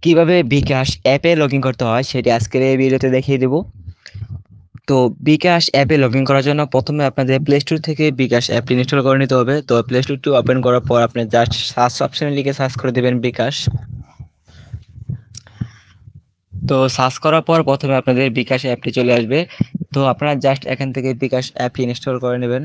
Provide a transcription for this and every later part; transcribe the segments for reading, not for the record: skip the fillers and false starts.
কিভাবে বিকাশ অ্যাপে লগইন করতে হয় সেটি আজকের এই ভিডিওতে দেখিয়ে দেব। তো বিকাশ অ্যাপে লগইন করার জন্য প্রথমে আপনাদের প্লে স্টোর থেকে বিকাশ অ্যাপটি ইনস্টল করে নিতে হবে। তো প্লে স্টোরটি ওপেন করার পর আপনি জাস্ট সার্চ অপশনে লিখে সার্চ করে দেবেন বিকাশ। তো সার্চ করার পর প্রথমে আপনাদের বিকাশ অ্যাপটি চলে আসবে। তো আপনারা জাস্ট এখান থেকে বিকাশ অ্যাপটি ইনস্টল করে নেবেন।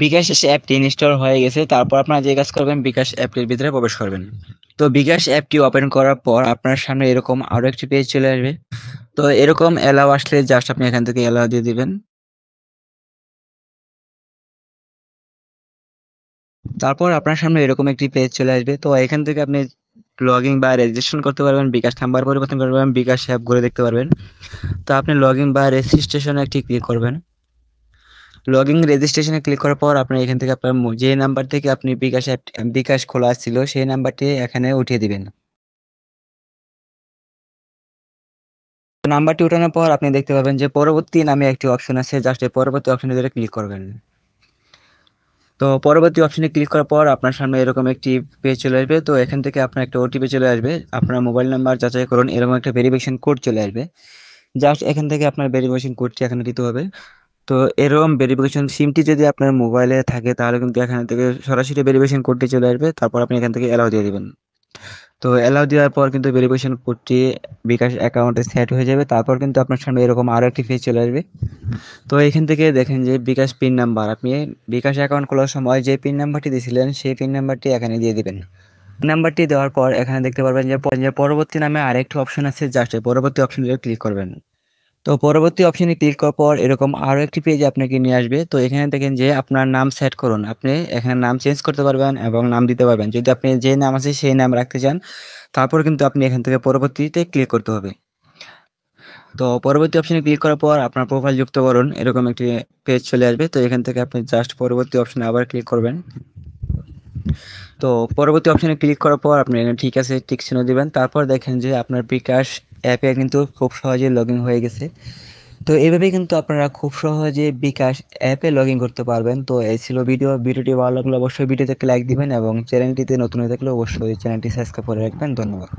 বিকাশ অ্যাপটি ইনস্টল হয়ে গেছে, তারপর আপনারা যে কাজ করবেন বিকাশ অ্যাপটির ভিতরে প্রবেশ করবেন। তো বিকাশ অ্যাপটি ওপেন করার পর আপনার সামনে এরকম আরো একটি পেজ চলে আসবে। তো এরকম অ্যালাউ আসলে জাস্ট আপনি এখান থেকে অ্যালাউ দিয়ে দিবেন। তারপর আপনার সামনে এরকম একটি পেজ চলে আসবে। তো এখান থেকে আপনি লগইন বা রেজিস্ট্রেশন করতে পারবেন, বিকাশ নাম্বার পরিবর্তন করতে পারবেন, বিকাশ অ্যাপ ঘুরে দেখতে পারবেন। তো আপনি লগইন বা রেজিস্ট্রেশনে একটি ক্লিক করবেন। লগইন রেজিস্ট্রেশনে ক্লিক করার পর আপনি এখান থেকে আপনার যে নাম্বার থেকে আপনি বিকাশ অ্যাপ বিকাশ খোলা ছিল সেই নাম্বারটি এখানে উঠিয়ে দিবেন। তো নাম্বারটি উঠানোর পর আপনি দেখতে পাবেন যে পরবর্তী নামে একটি অপশন আছে, জাস্ট এই পরবর্তী অপশনে ধরে ক্লিক করবেন। তো পরবর্তী অপশনে ক্লিক করার পর আপনার সামনে এরকম একটি পেজ চলে আসবে। তো এখান থেকে আপনার একটা ওটিপি চলে আসবে, আপনার মোবাইল নাম্বার যাচাই করুন, এরকম একটা ভেরিফিকেশন কোড চলে আসবে। জাস্ট এখান থেকে আপনার ভেরিফিকেশন কোডটি এখানে দিতে হবে। তো এরকম ভেরিফিকেশন সিমটি যদি আপনার মোবাইলে থাকে তাহলে কিন্তু এখান থেকে সরাসরি ভেরিফিকেশন কোডটি চলে আসবে, তারপর আপনি এখান থেকে অ্যালাউ দিয়ে দিবেন। তো অ্যালাউ দেওয়ার পর কিন্তু ভেরিফিকেশন কোডটি বিকাশ অ্যাকাউন্টে সেট হয়ে যাবে। তারপর কিন্তু আপনার সামনে এরকম আরো একটি পেজ চলে আসবে। তো এখান থেকে দেখেন যে বিকাশ পিন নাম্বার, আপনি বিকাশ অ্যাকাউন্ট খোলার সময় যে পিন নাম্বারটি দিয়েছিলেন সেই পিন নাম্বারটি এখানে দিয়ে দিবেন। নাম্বারটি দেওয়ার পর এখানে দেখতে পারবেন যে পরবর্তী নামে আরেকটি অপশন আছে, জাস্ট পরবর্তী অপশনে ক্লিক করবেন। তো পরবর্তী অপশনে ক্লিক করার পর এরকম আরো একটি পেজ আপনাকে নিয়ে আসবে। তো এখানে দেখেন যে আপনার নাম সেট করুন, আপনি এখানে নাম চেঞ্জ করতে পারবেন এবং নাম দিতে পারবেন। যদি আপনি যে নাম আছে সেই নাম রাখতে চান তারপর কিন্তু আপনি এখান থেকে পরবর্তীতে ক্লিক করতে হবে। তো পরবর্তী অপশনে ক্লিক করার পর আপনার প্রোফাইল যুক্ত করুন, এরকম একটি পেজ চলে আসবে। তো এখান থেকে আপনি জাস্ট পরবর্তী অপশনে আবার ক্লিক করবেন। তো পরবর্তী অপশনে ক্লিক করার পর আপনি এখানে ঠিক আছে টিক চিহ্ন দিবেন। তারপর দেখেন যে আপনার বিকাশ অ্যাপে কিন্তু খুব সহজে লগ ইন হয়ে গেছে। তো এইভাবেই কিন্তু আপনারা খুব সহজে বিকাশ অ্যাপে লগ ইন করতে পারবেন। তো এই ছিল ভিডিওটি ভালো লাগলে অবশ্যই ভিডিওতে লাইক দিবেন এবং চ্যানেলটিতে নতুন হয়ে থাকলে অবশ্যই চ্যানেলটি সাবস্ক্রাইব করে রাখবেন। ধন্যবাদ।